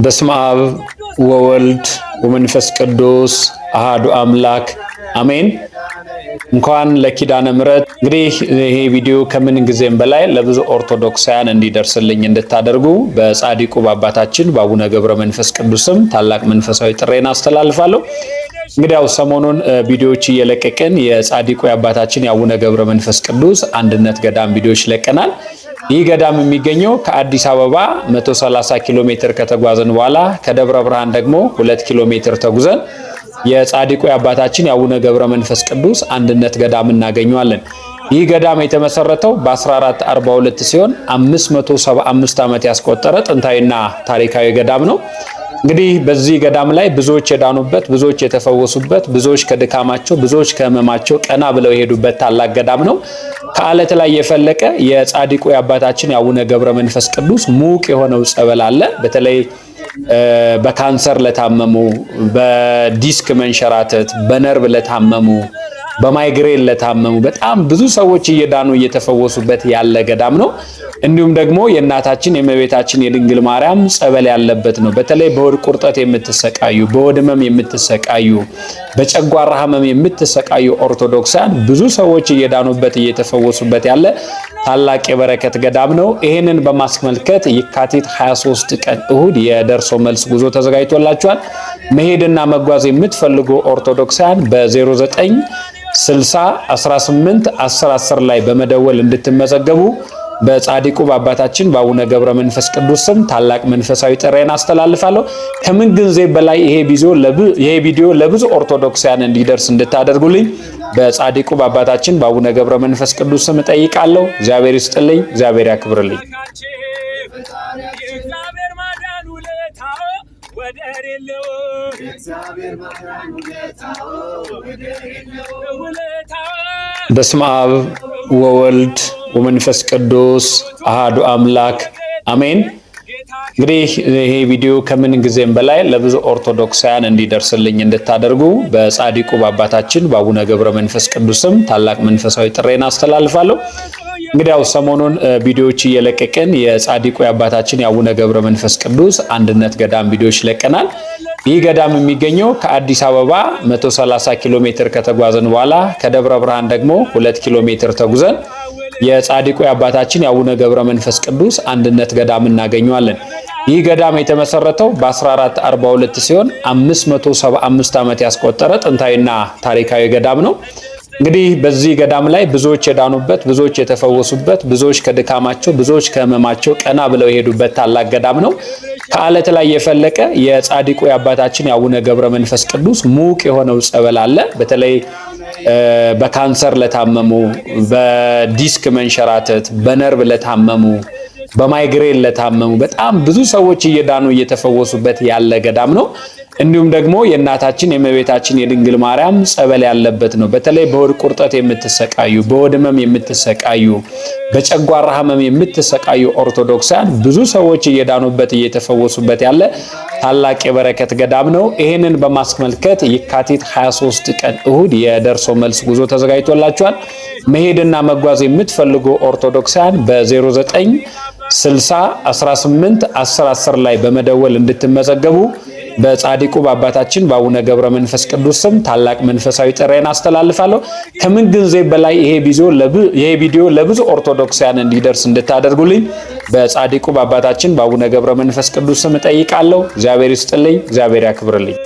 በስመ አብ ወወልድ ወመንፈስ ቅዱስ አሐዱ አምላክ አሜን። እንኳን ለኪዳነ ምሕረት እንግዲህ ይሄ ቪዲዮ ከምን ጊዜም በላይ ለብዙ ኦርቶዶክሳውያን እንዲደርስልኝ እንድታደርጉ በጻድቁ በአባታችን በአቡነ ገብረ መንፈስ ቅዱስም ታላቅ መንፈሳዊ ጥሬን አስተላልፋለሁ። እንግዲያው ሰሞኑን ቪዲዮዎች እየለቀቅን የጻድቁ የአባታችን የአቡነ ገብረ መንፈስ ቅዱስ አንድነት ገዳም ቪዲዮዎች ለቀናል። ይህ ገዳም የሚገኘው ከአዲስ አበባ 130 ኪሎ ሜትር ከተጓዘን በኋላ ከደብረ ብርሃን ደግሞ 2 ኪሎ ሜትር ተጉዘን የጻድቁ የአባታችን የአቡነ ገብረ መንፈስ ቅዱስ አንድነት ገዳም እናገኘዋለን። ይህ ገዳም የተመሰረተው በ1442 ሲሆን 575 ዓመት ያስቆጠረ ጥንታዊና ታሪካዊ ገዳም ነው። እንግዲህ በዚህ ገዳም ላይ ብዙዎች የዳኑበት፣ ብዙዎች የተፈወሱበት፣ ብዙዎች ከድካማቸው፣ ብዙዎች ከህመማቸው ቀና ብለው የሄዱበት ታላቅ ገዳም ነው። ከአለት ላይ የፈለቀ የጻድቁ የአባታችን የአቡነ ገብረ መንፈስ ቅዱስ ሙቅ የሆነው ጸበል አለ። በተለይ በካንሰር ለታመሙ፣ በዲስክ መንሸራተት፣ በነርቭ ለታመሙ፣ በማይግሬን ለታመሙ በጣም ብዙ ሰዎች እየዳኑ እየተፈወሱበት ያለ ገዳም ነው። እንዲሁም ደግሞ የእናታችን የእመቤታችን የድንግል ማርያም ጸበል ያለበት ነው። በተለይ በሆድ ቁርጠት የምትሰቃዩ፣ በሆድ ህመም የምትሰቃዩ፣ በጨጓራ ህመም የምትሰቃዩ ኦርቶዶክሳን ብዙ ሰዎች እየዳኑበት እየተፈወሱበት ያለ ታላቅ የበረከት ገዳም ነው። ይህንን በማስመልከት የካቲት 23 ቀን እሁድ የደርሶ መልስ ጉዞ ተዘጋጅቶላችኋል። መሄድና መጓዝ የምትፈልጉ ኦርቶዶክሳን በ0960 18 10 10 ላይ በመደወል እንድትመዘገቡ በጻድቁ በአባታችን በአቡነ ገብረ መንፈስ ቅዱስ ስም ታላቅ መንፈሳዊ ጥሬን አስተላልፋለሁ። ከምን ጊዜ በላይ ይሄ ቪዲዮ ለብዙ ኦርቶዶክሳውያን እንዲደርስ እንድታደርጉልኝ በጻድቁ በአባታችን በአቡነ ገብረ መንፈስ ቅዱስ ስም ጠይቃለሁ። እግዚአብሔር ይስጥልኝ፣ እግዚአብሔር ያክብርልኝ። በስመ አብ ወወልድ ወመንፈስ ቅዱስ አሐዱ አምላክ አሜን። እንግዲህ ይሄ ቪዲዮ ከምን ጊዜም በላይ ለብዙ ኦርቶዶክሳውያን እንዲደርስልኝ እንድታደርጉ በጻድቁ በአባታችን በአቡነ ገብረ መንፈስ ቅዱስም ታላቅ መንፈሳዊ ጥሬን አስተላልፋለሁ። እንግዲያው ሰሞኑን ቪዲዮዎች እየለቀቅን የጻድቁ የአባታችን የአቡነ ገብረ መንፈስ ቅዱስ አንድነት ገዳም ቪዲዮዎች ለቀናል። ይህ ገዳም የሚገኘው ከአዲስ አበባ 130 ኪሎ ሜትር ከተጓዘን በኋላ ከደብረ ብርሃን ደግሞ 2 ኪሎ ሜትር ተጉዘን የጻድቁ የአባታችን የአቡነ ገብረ መንፈስ ቅዱስ አንድነት ገዳም እናገኘዋለን። ይህ ገዳም የተመሰረተው በ1442 ሲሆን 575 ዓመት ያስቆጠረ ጥንታዊና ታሪካዊ ገዳም ነው። እንግዲህ በዚህ ገዳም ላይ ብዙዎች የዳኑበት፣ ብዙዎች የተፈወሱበት፣ ብዙዎች ከድካማቸው፣ ብዙዎች ከህመማቸው ቀና ብለው የሄዱበት ታላቅ ገዳም ነው። ከአለት ላይ የፈለቀ የጻድቁ የአባታችን የአቡነ ገብረ መንፈስ ቅዱስ ሙቅ የሆነው ጸበል አለ። በተለይ በካንሰር ለታመሙ፣ በዲስክ መንሸራተት፣ በነርቭ ለታመሙ፣ በማይግሬን ለታመሙ በጣም ብዙ ሰዎች እየዳኑ እየተፈወሱበት ያለ ገዳም ነው። እንዲሁም ደግሞ የእናታችን የእመቤታችን የድንግል ማርያም ጸበል ያለበት ነው። በተለይ በሆድ ቁርጠት የምትሰቃዩ፣ በሆድ ህመም የምትሰቃዩ፣ በጨጓራ ህመም የምትሰቃዩ ኦርቶዶክሳን ብዙ ሰዎች እየዳኑበት እየተፈወሱበት ያለ ታላቅ የበረከት ገዳም ነው። ይህንን በማስመልከት የካቲት 23 ቀን እሁድ የደርሶ መልስ ጉዞ ተዘጋጅቶላችኋል። መሄድና መጓዝ የምትፈልጉ ኦርቶዶክሳን በ0960 18 10 10 ላይ በመደወል እንድትመዘገቡ በጻድቁ በአባታችን በአቡነ ገብረ መንፈስ ቅዱስ ስም ታላቅ መንፈሳዊ ጥሬን አስተላልፋለሁ። ከምን ጊዜ በላይ ይሄ ቪዲዮ ለብዙ ኦርቶዶክሳውያን እንዲደርስ እንድታደርጉልኝ በጻድቁ በአባታችን በአቡነ ገብረ መንፈስ ቅዱስ ስም ጠይቃለሁ። እግዚአብሔር ይስጥልኝ፣ እግዚአብሔር ያክብርልኝ።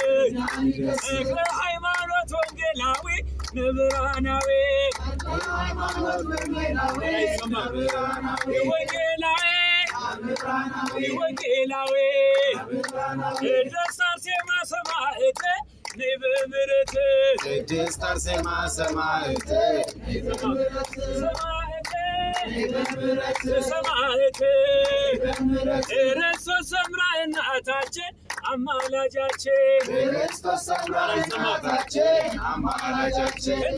አማላጃችን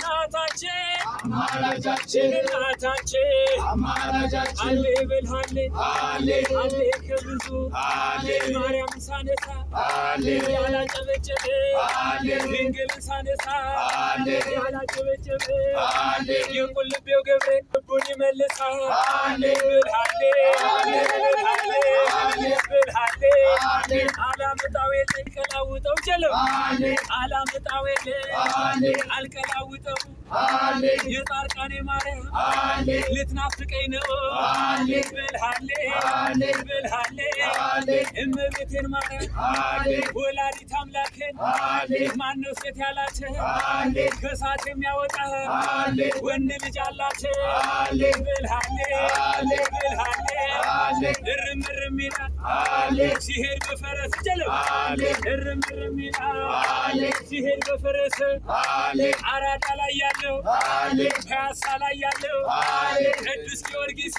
አማላጃችን እናታችን አማላጃችን አሌ በልሃሌ አሌ አሌ ከብዙ አሌ ማርያም ሳነሳ አሌ ያላጨበጨበ አሌ ድንግል ሳነሳ አሌ ያላጨበጨበ አሌ የቁልቤው ገብሬ ልቡን ይመልሳል አሌ በልሃሌ አሌ በልሃሌ አሌ በልሃሌ አሌ አላምጣው የልቀላውጠው ጀለው አሌ አላምጣው አሌ አልቀላውጠው አሌ የጻርቃኔ ማርያም አሌ ልትናፍቀኝ ነው አሌ በልሃሌ አሌ በልሃሌ አሌ እመቤቴን ማርያም አሌ ወላዲተ አምላክን አሌ ማነው ሴት ያላተ አሌ ከእሳት የሚያወጣ አሌ ወንድ ልጅ አላተ አሌ በልሃሌ አሌ በልሃሌ አሌ እርምርም ይላል አሌ ሲሄድ በፈረስ ጀለው አሌ እርምርም ይላል አሌ ሲሄድ በፈረስ አሌ አራዳ ላይ ያለው አሌ ፒያሳ ላይ ያለው አሌ ቅዱስ ጊዮርጊስ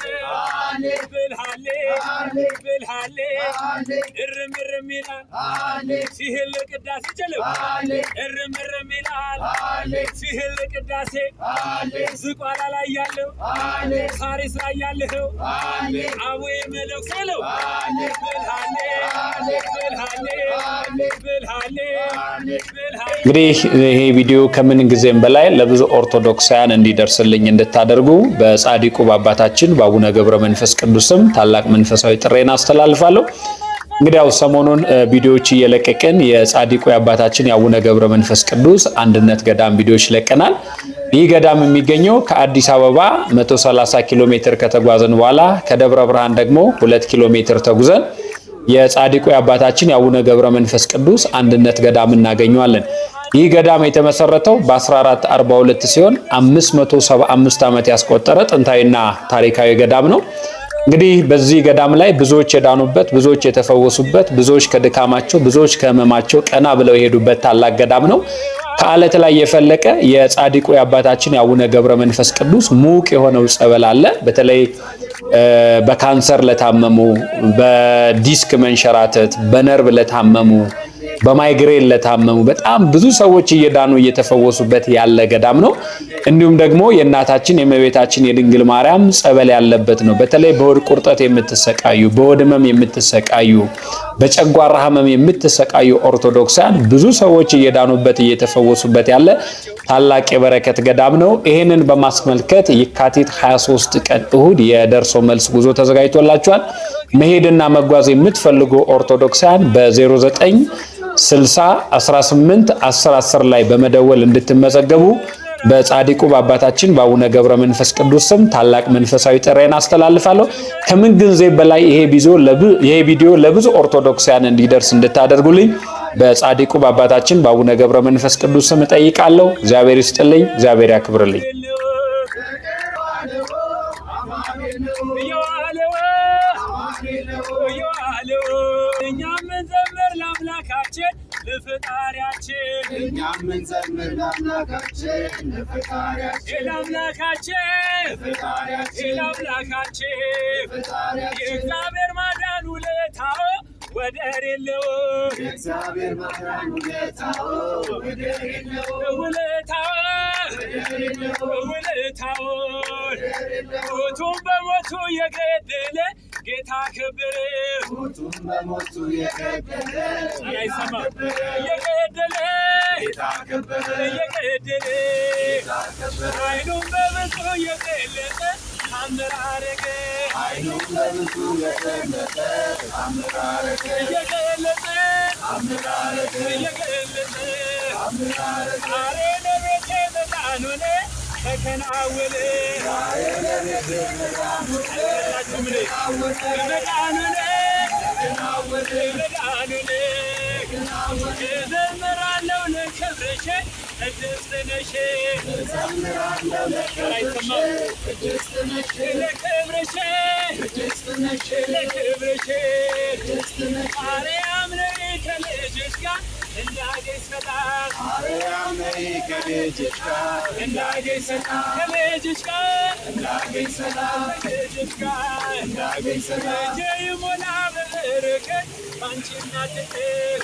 አሌ በልሃሌ አሌ በልሃሌ አሌ እርምርም ይላል አሌ ሲሄድ ለቅዳሴ ጀለው አሌ እርምርም ይላል አሌ ሲሄድ ለቅዳሴ አሌ ዝቋላ ላይ ያለው አሌ ሳሪስ ላይ ያለው አሌ አቡዬ መነኩሴ ነው አሌ በልሃሌ አሌ በልሃሌ አሌ በልሃሌ አሌ በልሃሌ እንግዲህ ይሄ ቪዲዮ ከምን ጊዜም በላይ ለብዙ ኦርቶዶክሳውያን እንዲደርስልኝ እንድታደርጉ በጻድቁ በአባታችን በአቡነ ገብረ መንፈስ ቅዱስም ታላቅ መንፈሳዊ ጥሬን አስተላልፋለሁ። እንግዲህ ያው ሰሞኑን ቪዲዮዎች እየለቀቅን የጻድቁ የአባታችን የአቡነ ገብረ መንፈስ ቅዱስ አንድነት ገዳም ቪዲዮዎች ለቀናል። ይህ ገዳም የሚገኘው ከአዲስ አበባ 130 ኪሎ ሜትር ከተጓዘን በኋላ ከደብረ ብርሃን ደግሞ 2 ኪሎ ሜትር ተጉዘን የጻድቁ የአባታችን የአቡነ ገብረ መንፈስ ቅዱስ አንድነት ገዳም እናገኘዋለን። ይህ ገዳም የተመሰረተው በ1442 ሲሆን 575 ዓመት ያስቆጠረ ጥንታዊና ታሪካዊ ገዳም ነው። እንግዲህ በዚህ ገዳም ላይ ብዙዎች የዳኑበት፣ ብዙዎች የተፈወሱበት፣ ብዙዎች ከድካማቸው፣ ብዙዎች ከህመማቸው ቀና ብለው የሄዱበት ታላቅ ገዳም ነው። ከአለት ላይ የፈለቀ የጻድቁ የአባታችን የአቡነ ገብረ መንፈስ ቅዱስ ሙቅ የሆነው ጸበል አለ። በተለይ በካንሰር ለታመሙ፣ በዲስክ መንሸራተት፣ በነርቭ ለታመሙ፣ በማይግሬን ለታመሙ በጣም ብዙ ሰዎች እየዳኑ እየተፈወሱበት ያለ ገዳም ነው። እንዲሁም ደግሞ የእናታችን የእመቤታችን የድንግል ማርያም ጸበል ያለበት ነው። በተለይ በሆድ ቁርጠት የምትሰቃዩ፣ በሆድ ህመም የምትሰቃዩ፣ በጨጓራ ህመም የምትሰቃዩ ኦርቶዶክሳውያን ብዙ ሰዎች እየዳኑበት እየተፈወሱበት ያለ ታላቅ የበረከት ገዳም ነው። ይህንን በማስመልከት የካቲት 23 ቀን እሁድ የደርሶ መልስ ጉዞ ተዘጋጅቶላችኋል። መሄድና መጓዝ የምትፈልጉ ኦርቶዶክሳውያን በ09 60 18 10 10 ላይ በመደወል እንድትመዘገቡ በጻድቁ በአባታችን በአቡነ ገብረ መንፈስ ቅዱስ ስም ታላቅ መንፈሳዊ ጥሬን አስተላልፋለሁ። ከምን ጊዜ በላይ ይሄ ቪዲዮ ለብዙ ኦርቶዶክሳውያን እንዲደርስ እንድታደርጉልኝ በጻድቁ በአባታችን በአቡነ ገብረ መንፈስ ቅዱስ ስም እጠይቃለሁ። እግዚአብሔር ይስጥልኝ፣ እግዚአብሔር ያክብርልኝ። ለፈጣሪያችን እኛም እንዘምር ለአምላካችን ለፈጣሪያችን የእግዚአብሔር ማዳን ውለታው ወደር የለው የእግዚአብሔር ማዳን ውለታው ወደር የለው ውለታው ሞቱን በሞቱ የገደለ ጌታ ከበረ ሞቱን በሞቱ የገደለ ጌታ ከበረ አይኑን በብዙ የገለጠ ታምር አረገ አይኑን በብዙ የገለጠ ታምር አረገ ዛሬ ለቤቴ መዳን ሆነ ተከናወነ እዘምራለሁ ለክብርሽ ቅድስት ነሽ ማርያም ነይ ከልጅሽ ጋር እንዳገኝ ሰላም ቤቴ ይሞላ በበረከት ባንቺ እናትነት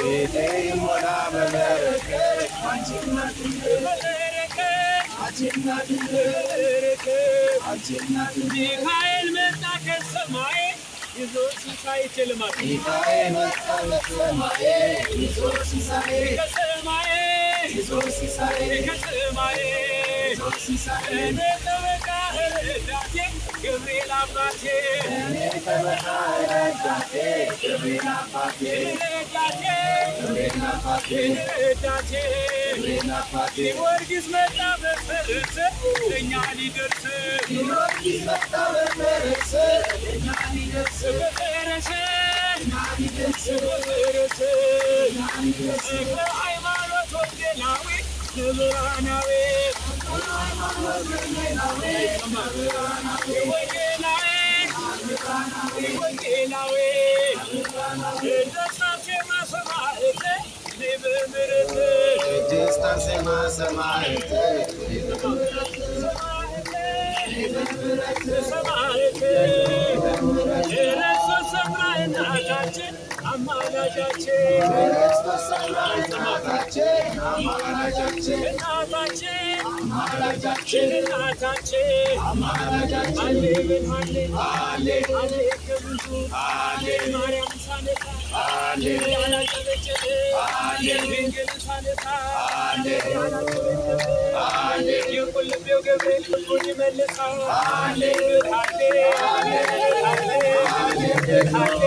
ሚካኤል መጣ ከሰማይ ይዞ ሲሳይ ችልማት ሚካኤል መጣ ከሰማይ ይዞ ሲሳይ ከሰማይ ይዞ ሲሳይ ከሰማይ ይዞ ሲሳይ ተበቃ ረዳቴ ገብርኤል አባቴ ተበቃ ረዳቴ ገብርኤል አባቴ ረዳቴ ገብርኤል አባቴ ረዳቴ ገብርኤል አባቴ ጊዮርጊስ መጣ በፈረስ ለኛ ሊደርስ ጊዮርጊስ መጣ በፈረስ ለኛ ሊደርስ በፈረስ ለኛ ሊደርስ በፈረስ ለኛ ሊደርስ በሃይማኖት ወንጌላዊ ብርሃናዊ በሃይማኖት ወንጌላዊ ወንጌላዊ ደስታሴ ማሰማዕት በምሕረት ደስታሴ ማሰማዕት ሰማዕት ክርስቶስ ሰምራ እናታችን አማላጃችን ክርስቶስ ሰምራ እናታችን አማላጃችን እናታችን አማላጃችን እናታችን አማላጃችን አሌ ብርሃኔ አሌ አሌ ከብዙ አሌ ማርያም ሳነታ አሌ ያላጨበጨበ አሌ ድንግል ሳነታ አሌ ያላጨበጨበ አሌ የቁልቤው ገብርኤል ልቡን ይመልሳል አሌ ብርሃኔ አሌ ብርሃኔ አሌ ብርሃኔ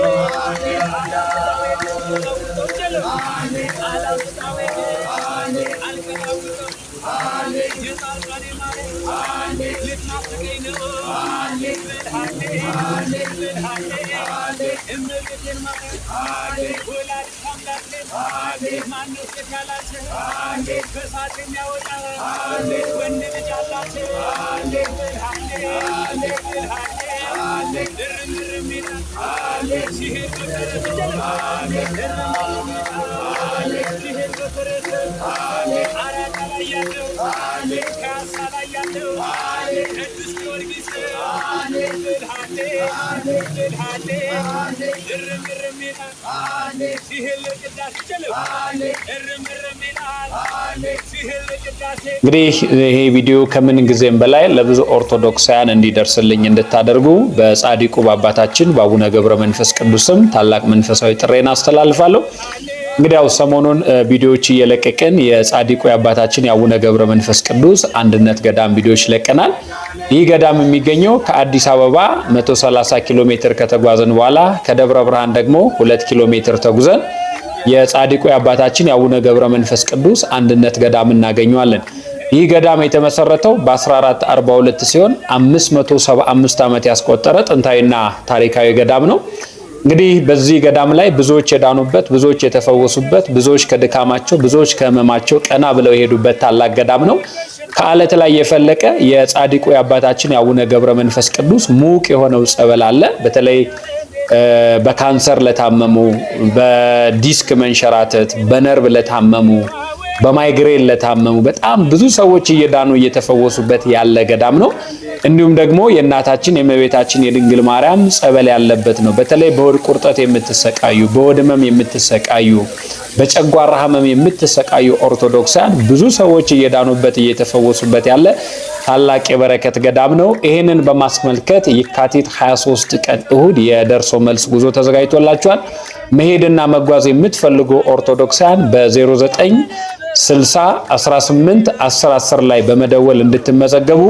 እንግዲህ ይሄ ቪዲዮ ከምን ጊዜም በላይ ለብዙ ኦርቶዶክሳውያን እንዲደርስልኝ እንድታደርጉ በጻድቁ በአባታችን በአቡነ ገብረ መንፈስ ቅዱስም ታላቅ መንፈሳዊ ጥሬን አስተላልፋለሁ። እንግዲህ ያው ሰሞኑን ቪዲዮዎች እየለቀቅን የጻድቁ የአባታችን የአቡነ ገብረ መንፈስ ቅዱስ አንድነት ገዳም ቪዲዮዎች ለቀናል። ይህ ገዳም የሚገኘው ከአዲስ አበባ 130 ኪሎ ሜትር ከተጓዘን በኋላ ከደብረ ብርሃን ደግሞ 2 ኪሎ ሜትር ተጉዘን የጻድቁ የአባታችን የአቡነ ገብረ መንፈስ ቅዱስ አንድነት ገዳም እናገኘዋለን። ይህ ገዳም የተመሰረተው በ1442 ሲሆን 575 ዓመት ያስቆጠረ ጥንታዊና ታሪካዊ ገዳም ነው። እንግዲህ በዚህ ገዳም ላይ ብዙዎች የዳኑበት፣ ብዙዎች የተፈወሱበት፣ ብዙዎች ከድካማቸው፣ ብዙዎች ከህመማቸው ቀና ብለው የሄዱበት ታላቅ ገዳም ነው። ከአለት ላይ የፈለቀ የጻድቁ የአባታችን የአቡነ ገብረ መንፈስ ቅዱስ ሙቅ የሆነው ጸበል አለ። በተለይ በካንሰር ለታመሙ፣ በዲስክ መንሸራተት፣ በነርቭ ለታመሙ፣ በማይግሬን ለታመሙ በጣም ብዙ ሰዎች እየዳኑ እየተፈወሱበት ያለ ገዳም ነው። እንዲሁም ደግሞ የእናታችን የእመቤታችን የድንግል ማርያም ጸበል ያለበት ነው። በተለይ በሆድ ቁርጠት የምትሰቃዩ፣ በሆድ ህመም የምትሰቃዩ፣ በጨጓራ ህመም የምትሰቃዩ ኦርቶዶክሳን ብዙ ሰዎች እየዳኑበት እየተፈወሱበት ያለ ታላቅ የበረከት ገዳም ነው። ይህንን በማስመልከት የካቲት 23 ቀን እሁድ የደርሶ መልስ ጉዞ ተዘጋጅቶላችኋል። መሄድና መጓዝ የምትፈልጉ ኦርቶዶክሳን በ09 60 18 10 10 ላይ በመደወል እንድትመዘገቡ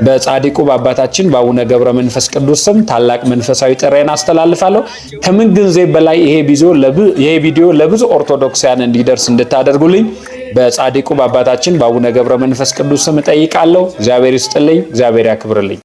በጻድቁ በአባታችን በአቡነ ገብረ መንፈስ ቅዱስ ስም ታላቅ መንፈሳዊ ጥሬን አስተላልፋለሁ። ከምን ጊዜ በላይ ይሄ ቪዲዮ ለብዙ ኦርቶዶክሳውያን እንዲደርስ እንድታደርጉልኝ በጻድቁ በአባታችን በአቡነ ገብረ መንፈስ ቅዱስ ስም እጠይቃለሁ። እግዚአብሔር ይስጥልኝ፣ እግዚአብሔር ያክብርልኝ።